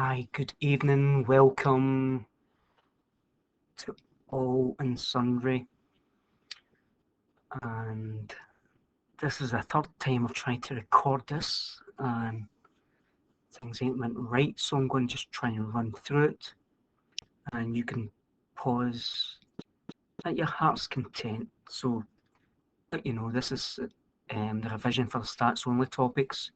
Hi, good evening. Welcome to all and sundry. And this is the third time I've tried to record this, and things ain't went right, so I'm going to just try and run through it. And you can pause at your heart's content. So, this is the revision for the stats only topics.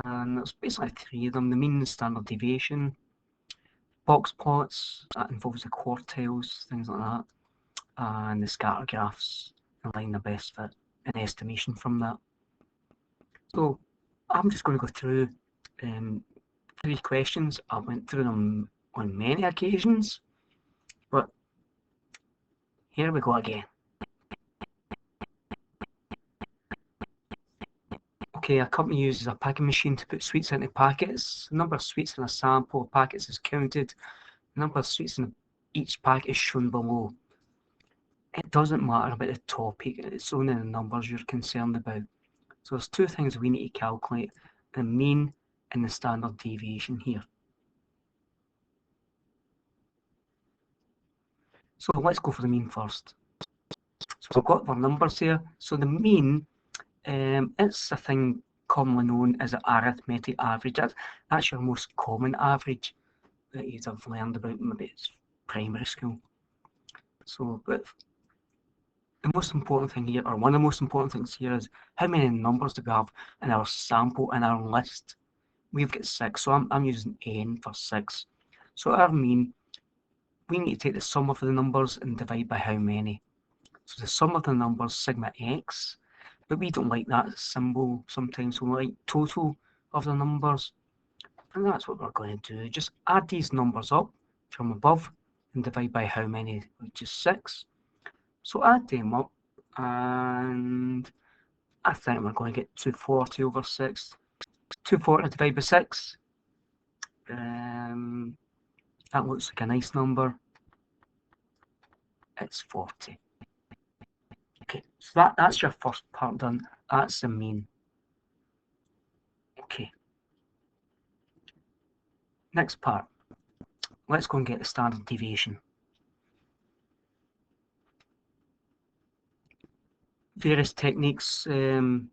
And there's basically three of them: the mean and standard deviation, box plots, that involves the quartiles, things like that, and the scatter graphs, and line the best fit and estimation from that. So I'm just going to go through three questions. I went through them on many occasions, but here we go again. Okay, a company uses a packing machine to put sweets into packets. The number of sweets in a sample of packets is counted. The number of sweets in each packet is shown below. It doesn't matter about the topic, it's only the numbers you're concerned about. So there's two things we need to calculate: the mean and the standard deviation here. So let's go for the mean first. So we've got our numbers here. So the mean, it's a thing commonly known as an arithmetic average. That's your most common average that you'd have learned about maybe it's primary school. So, but the most important thing here, or one of the most important things here, is how many numbers do we have in our sample, in our list. We've got 6, so I'm using n for 6. So our mean, we need to take the sum of the numbers and divide by how many. So the sum of the numbers, sigma x, but we don't like that symbol sometimes, so we like total of the numbers. And that's what we're going to do. Just add these numbers up from above and divide by how many, which is 6. So add them up, and I think we're going to get 240 over 6. 240 divided by 6. That looks like a nice number. It's 40. Okay, so that's your first part done. That's the mean. Okay. Next part. Let's go and get the standard deviation. Various techniques you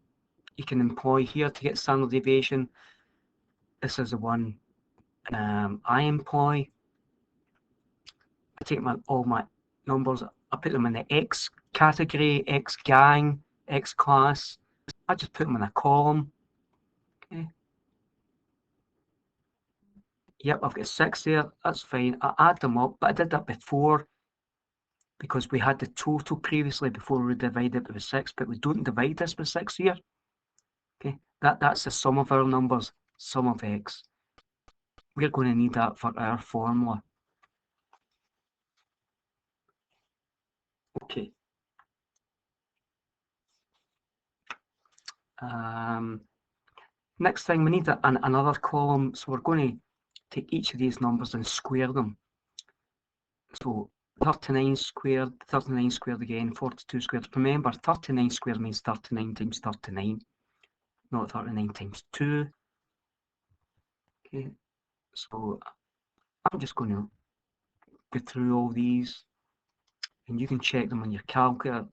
can employ here to get standard deviation. This is the one I employ. I take all my numbers, I put them in the X category, X gang, X class. I just put them in a column. Okay. Yep, I've got 6 there. That's fine. I add them up, but I did that before because we had the total previously before we divided it with 6, but we don't divide this with 6 here. Okay, that's the sum of our numbers, sum of x. We're going to need that for our formula. Okay. Next thing, we need another column, so we're going to take each of these numbers and square them. So 39 squared, 39 squared again, 42 squared. Remember, 39 squared means 39 times 39, not 39 times 2. Okay, so I'm just going to go through all these, and you can check them on your calculator.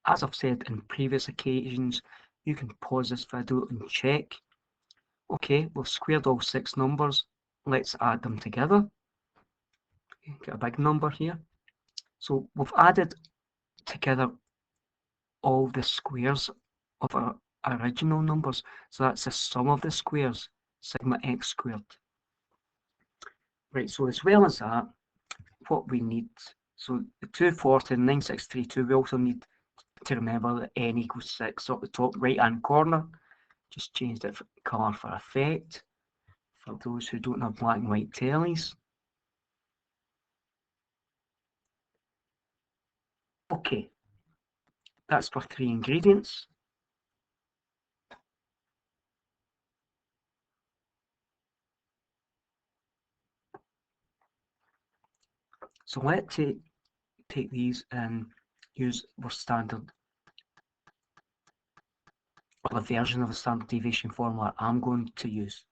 As I've said in previous occasions, you can pause this video and check. Okay, we've squared all 6 numbers. Let's add them together. Okay, get a big number here. So we've added together all the squares of our original numbers. So that's the sum of the squares, sigma x squared. Right, so as well as that, what we need, so the 240 and 9632, we also need to remember that n equals 6 up the top right hand corner. Just changed it colour for effect for those who don't have black and white tellies. Okay, that's for 3 ingredients. So let's take these and use our standard, or the version of the standard deviation formula I'm going to use.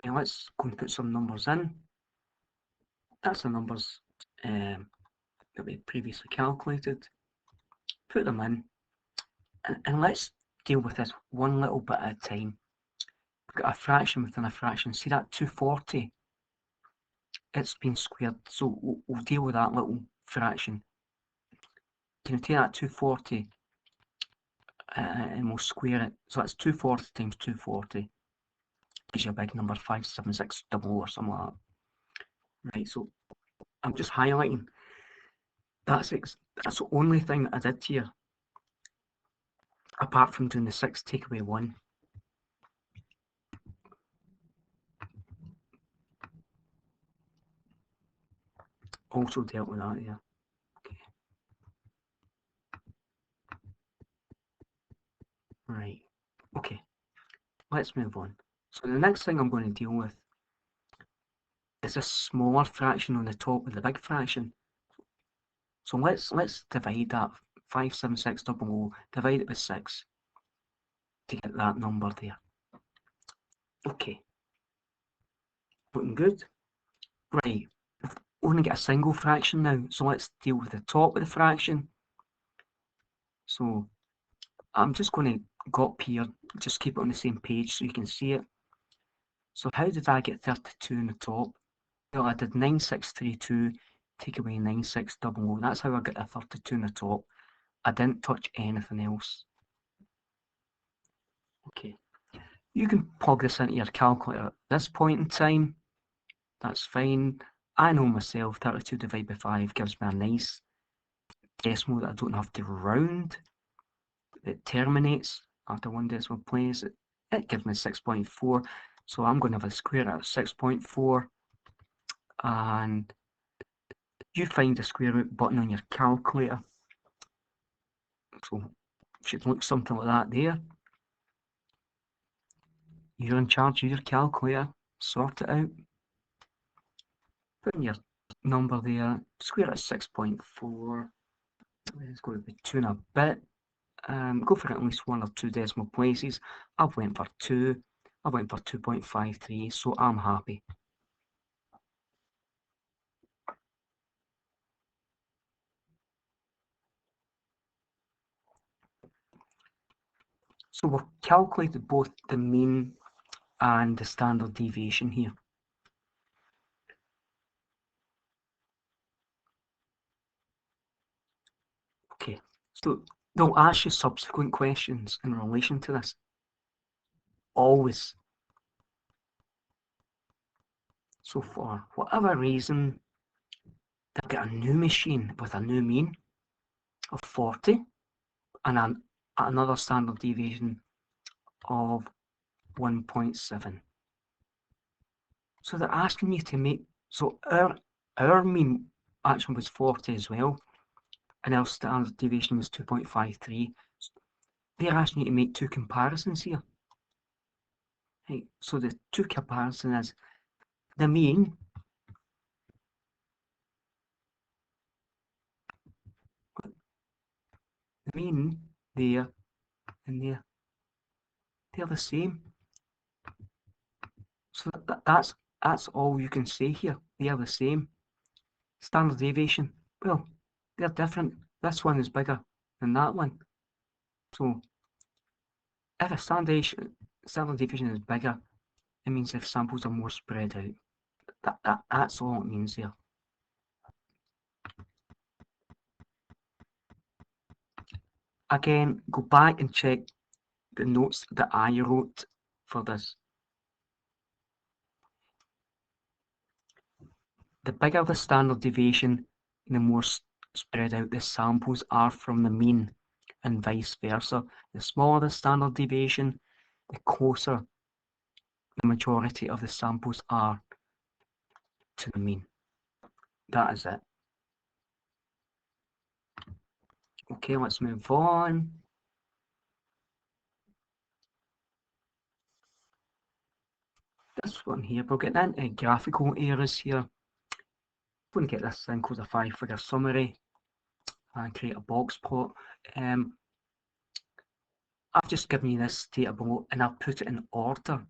Okay, let's go and put some numbers in. That's the numbers that we previously calculated. Put them in, and let's deal with this one little bit at a time. We've got a fraction within a fraction. See that 240? It's been squared, so we'll deal with that little fraction. Can you take that 240 and we'll square it? So that's 240 times 240. Gives you a big number, 57600 or something like that. Right, so I'm just highlighting. That's the only thing that I did here, apart from doing the 6 take away 1. Also dealt with that here. Okay. Right. Okay. Let's move on. So the next thing I'm going to deal with is a smaller fraction on the top of the big fraction. So let's divide that 57600, divide it with 6 to get that number there. Okay. Looking good. Right. We've only got a single fraction now, so let's deal with the top of the fraction. So I'm just going to go up here, just keep it on the same page so you can see it. So how did I get 32 in the top? Well, I did 9632 take away 9600. That's how I got the 32 in the top. I didn't touch anything else. Okay. You can plug this into your calculator at this point in time. That's fine. I know myself 32 divided by 5 gives me a nice decimal that I don't have to round. It terminates after one decimal place. It gives me 6.4. So I'm going to have a square root of 6.4. And you find the square root button on your calculator. So it should look something like that there. You're in charge of your calculator. Sort it out. Put in your number there. Square root of 6.4. Let's go with 2 and a bit. Go for at least 1 or 2 decimal places. I've went for 2. I went for 2.53, so I'm happy. So we've calculated both the mean and the standard deviation here. Okay, so they'll ask you subsequent questions in relation to this. Always. So for whatever reason, they've got a new machine with a new mean of 40 and another standard deviation of 1.7. So they're asking you to make, so our mean actually was 40 as well, and our standard deviation was 2.53. They're asking you to make 2 comparisons here. Right, so the 2 comparisons is the mean there and there, they're the same. So that's all you can say here. They are the same. Standard deviation, well, they're different. This one is bigger than that one. So if a standard deviation is bigger, it means if samples are more spread out. That's all it means there. Again, go back and check the notes that I wrote for this. The bigger the standard deviation, the more spread out the samples are from the mean, and vice versa. The smaller the standard deviation, the closer the majority of the samples are to the mean. That is it. Okay, let's move on. This one here, we're getting into graphical errors here. I'm going to get this thing called a 5-figure summary and create a box plot. I've just given you this data below and I've put it in order.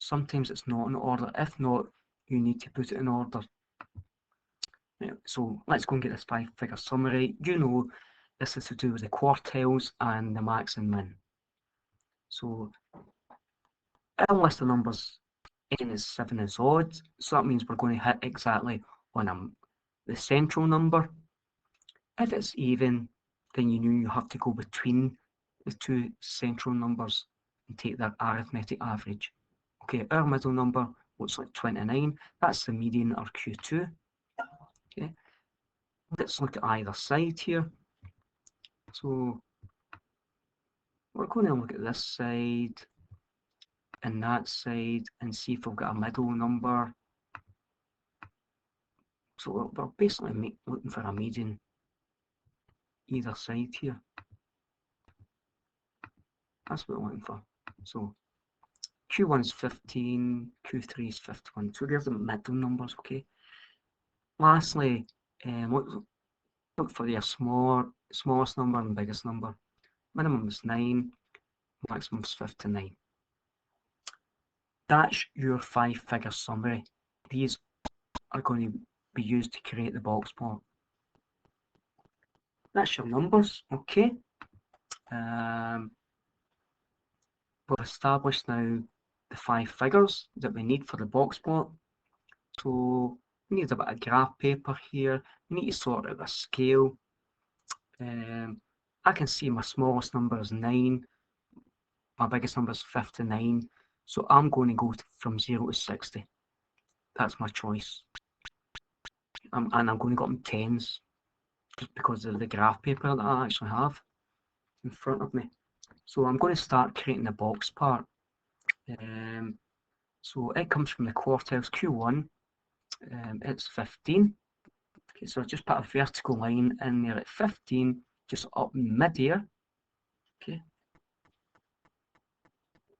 Sometimes it's not in order. If not, you need to put it in order. So let's go and get this 5-figure summary. You know this is to do with the quartiles and the max and min. So our list of numbers n is 7 is odd, so that means we're going to hit exactly on the central number. If it's even, then you know you have to go between the two central numbers and take their arithmetic average. Okay, our middle number looks like 29. That's the median, or Q2. Okay, let's look at either side here. So we're going to look at this side and that side and see if we've got a middle number. So we're basically looking for a median either side here. That's what we're looking for. So Q1 is 15, Q3 is 51. So there's the middle numbers, okay? Lastly, look for your smallest number and biggest number. Minimum is 9, maximum is 59. That's your 5-figure summary. These are going to be used to create the box plot. That's your numbers, okay? We've established now the 5 figures that we need for the box plot. So we need a bit of graph paper here. We need to sort out a scale. I can see my smallest number is 9. My biggest number is 59. So I'm going to go from 0 to 60. That's my choice. And I'm going to go in tens, just because of the graph paper that I actually have in front of me. So I'm going to start creating the box part. So it comes from the quartiles. Q1, it's 15. Okay, so I just put a vertical line in there at 15, just up in mid-air. Okay,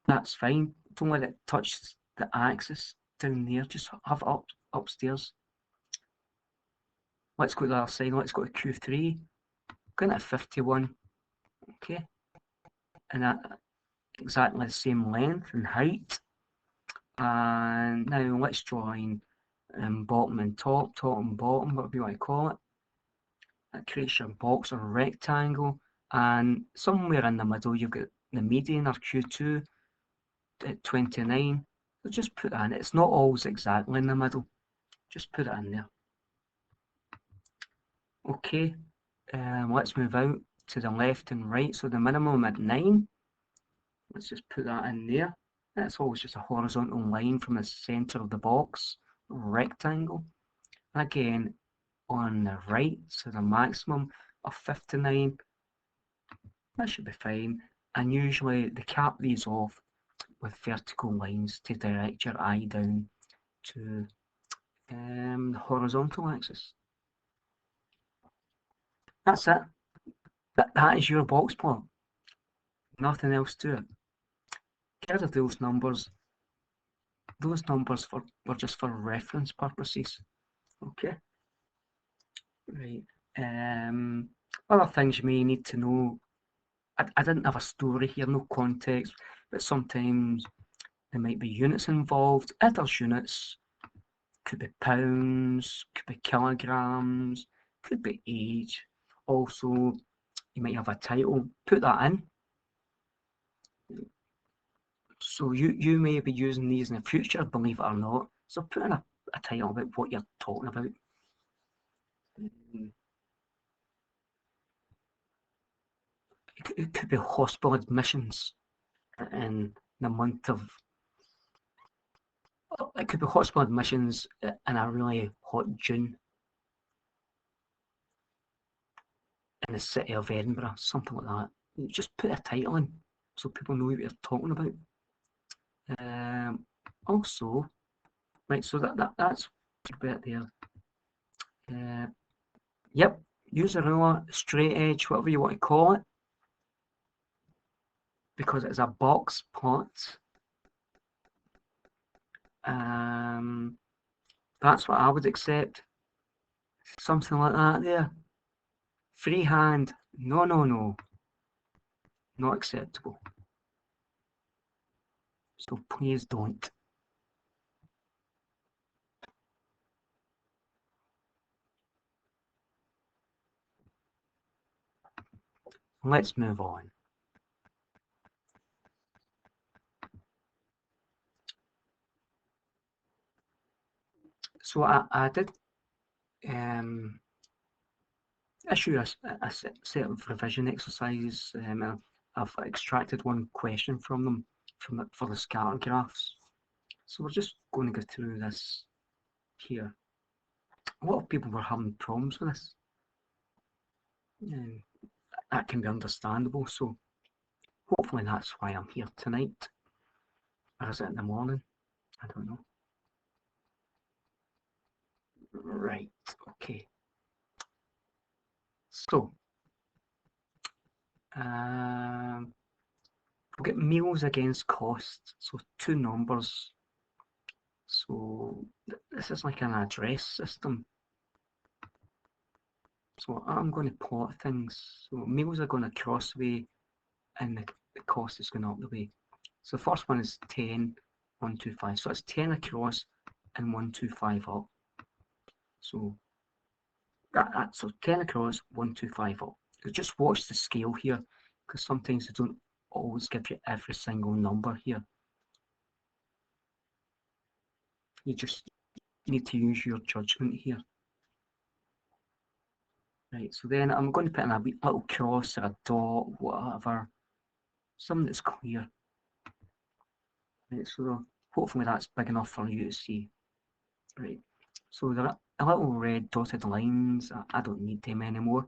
that's fine. Don't let it touch the axis down there. Just have it upstairs. Let's go to the other side. Let's go to Q3. Going at 51. Okay, and that exactly the same length and height. And now let's join bottom and top, top and bottom, whatever you want to call it. That creates your box or rectangle, and somewhere in the middle you've got the median, or Q2, at 29. So just put that in. It's not always exactly in the middle. Just put it in there. Okay, let's move out to the left and right. So the minimum at 9. Let's just put that in there. That's always just a horizontal line from the center of the box, rectangle. Again, on the right, so the maximum of 59. That should be fine. And usually they cap these off with vertical lines to direct your eye down to the horizontal axis. That's it. That is your box plot. Nothing else to it. Get rid of those numbers. Those numbers were just for reference purposes. Okay. Right. Other things you may need to know. I didn't have a story here, no context, but sometimes there might be units involved. If there's units, could be pounds, could be kilograms, could be age. Also, you might have a title. Put that in. So you may be using these in the future, believe it or not. So put in a title about what you're talking about. It could be hospital admissions in the month of. It could be hospital admissions in a really hot June in the city of Edinburgh, something like that. You just put a title in so people know what you're talking about. Also, right, so that's a bit there. Yep, use a ruler, straight edge, whatever you want to call it, because it's a box plot. That's what I would accept. Something like that there. Freehand, no, not acceptable. So please don't. Let's move on. So I did issue a set of revision exercises. I've extracted one question from them for the scatter graphs. So we're just going to go through this here. A lot of people were having problems with this. And that can be understandable. So hopefully that's why I'm here tonight. Or is it in the morning? I don't know. Right, okay. So, we'll get meals against cost. So two numbers. So this is like an address system. So I'm going to plot things. So meals are going across the way and the cost is going up the way. So the first one is 10, 1, 2, 5. So it's 10 across and 1, 2, 5 up. So so 10 across, 1, 2, 5 up. So just watch the scale here, because sometimes they don't always give you every single number here. You just need to use your judgment here. Right, so then I'm going to put in a wee little cross or a dot, whatever, something that's clear. Right, so hopefully that's big enough for you to see. Right, so there are a little red dotted lines. I don't need them anymore,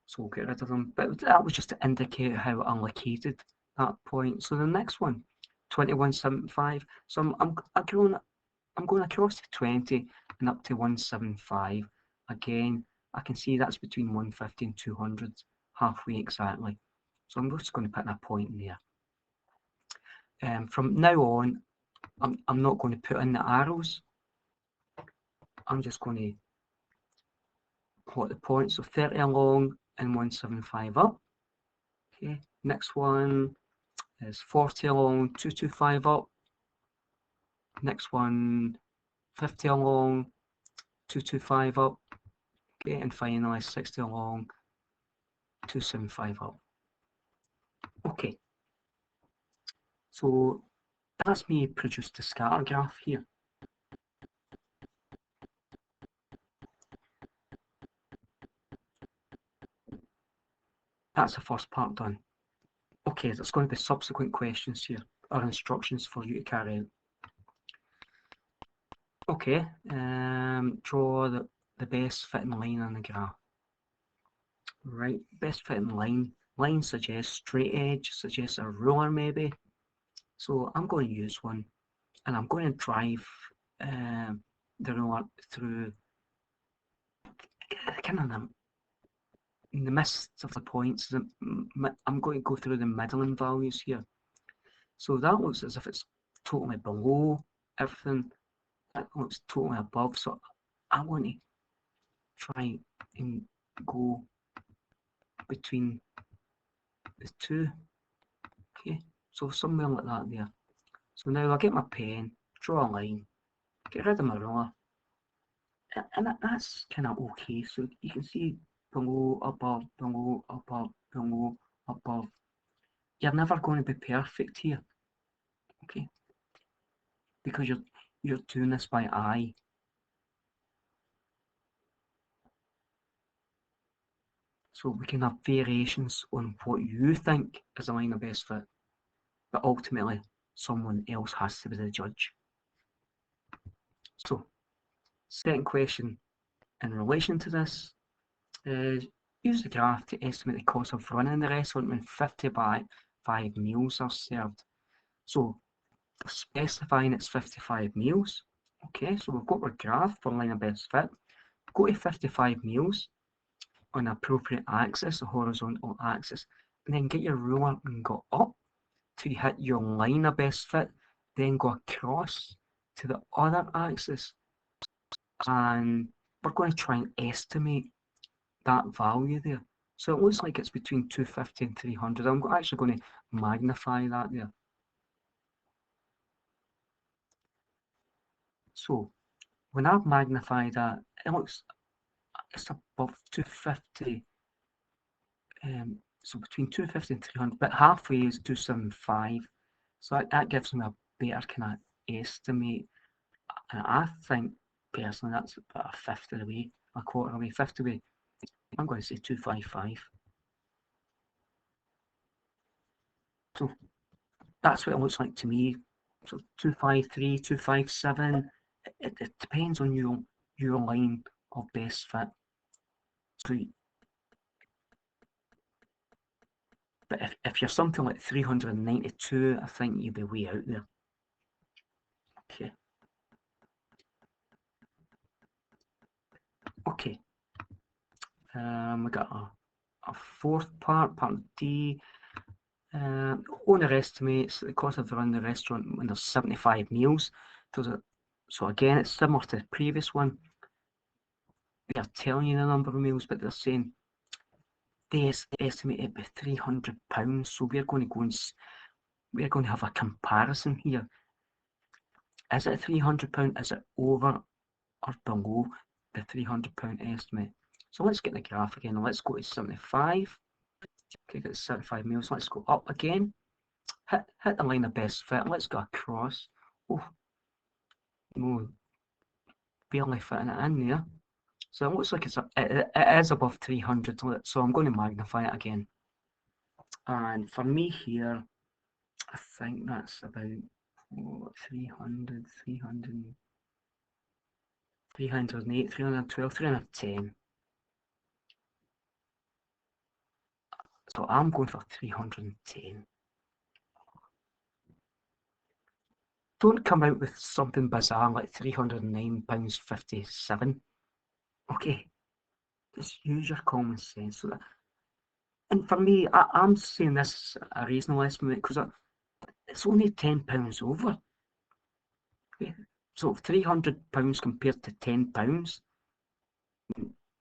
so we'll get rid of them. But that was just to indicate how I located that point. So the next one, 2175. So I'm going across to 20 and up to 175. Again, I can see that's between 150 and 200, halfway exactly. So I'm just going to put in a point there. From now on, I'm not going to put in the arrows. I'm just going to plot the points. So 30 along and 175 up. Okay, next one is 40 along, 225 up. Next one, 50 along, 225 up. Okay, and finally 60 along, 275 up. Okay, so that's me produced the scatter graph here. That's the first part done. Okay, there's going to be subsequent questions here, or instructions for you to carry out. Okay, draw the best fitting line on the graph. Right, best fitting line. Line suggests straight edge, suggests a ruler maybe. So I'm going to use one, and I'm going to drive the ruler through kind of in the midst of the points. I'm going to go through the middling values here. So that looks as if it's totally below everything. That looks totally above. So I want to try and go between the two. Okay, so somewhere like that there. So now I'll get my pen, draw a line, get rid of my ruler, and that's kind of okay. So you can see below, above, below, above, below, above. You're never going to be perfect here, okay? Because you're doing this by eye. So we can have variations on what you think is a line of best fit, but ultimately someone else has to be the judge. So, second question in relation to this is use the graph to estimate the cost of running the restaurant when 55 meals are served. So, specifying it's 55 meals. Okay, so we've got our graph for line of best fit. Go to 55 meals on an appropriate axis, a horizontal axis, and then get your ruler and go up till you hit your line of best fit, then go across to the other axis, and we're going to try and estimate that value there. So it looks like it's between 250 and 300. I'm actually going to magnify that there. So when I've magnified that, it looks it's above 250. So between 250 and 300, but halfway is 275. So that gives me a better kind of estimate. And I think personally that's about a fifth of the way, a quarter of the way, fifth of the way. I'm going to say 255. So that's what it looks like to me. So 253, 257. It depends on your line of best fit. So, but if you're something like 392, I think you'll be way out there. Okay. Okay. We got a fourth part D. Owner estimates the cost of running the restaurant when there's 75 meals. So again, it's similar to the previous one. They're telling you the number of meals, but they're saying they estimate it by £300. So we're going to have a comparison here. Is it £300? Is it over or below the £300 estimate? So let's get the graph again. Let's go to 75. Okay, got 75 meals. Let's go up again. Hit the line of best fit. Let's go across. Oh, no, barely fitting it in there. So it looks like it is above 300. So I'm going to magnify it again. And for me here, I think that's about 300, 300, 308, 312, 310. So I'm going for 310. Don't come out with something bizarre like £309.57. Okay, just use your common sense. So and for me, I'm saying this is a reasonable estimate because it's only £10 over. Okay. So £300 compared to £10.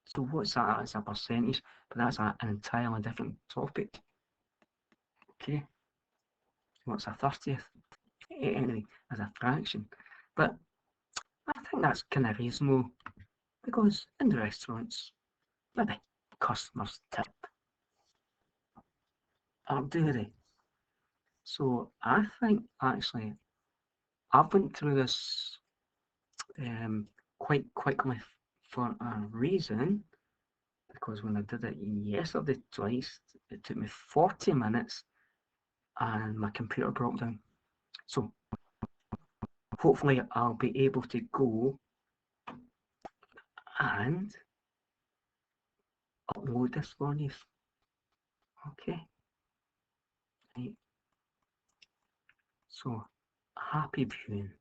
So what's that as a percentage? But that's an entirely different topic. Okay. What's a 30th? Anyway, as a fraction. But I think that's kind of reasonable because in the restaurants, maybe customers tip. Or do they? So I think actually I've went through this quite quickly for a reason, because when I did it yesterday twice, it took me 40 minutes and my computer broke down. So hopefully I'll be able to go and upload this for you. Okay. Right. So happy viewing.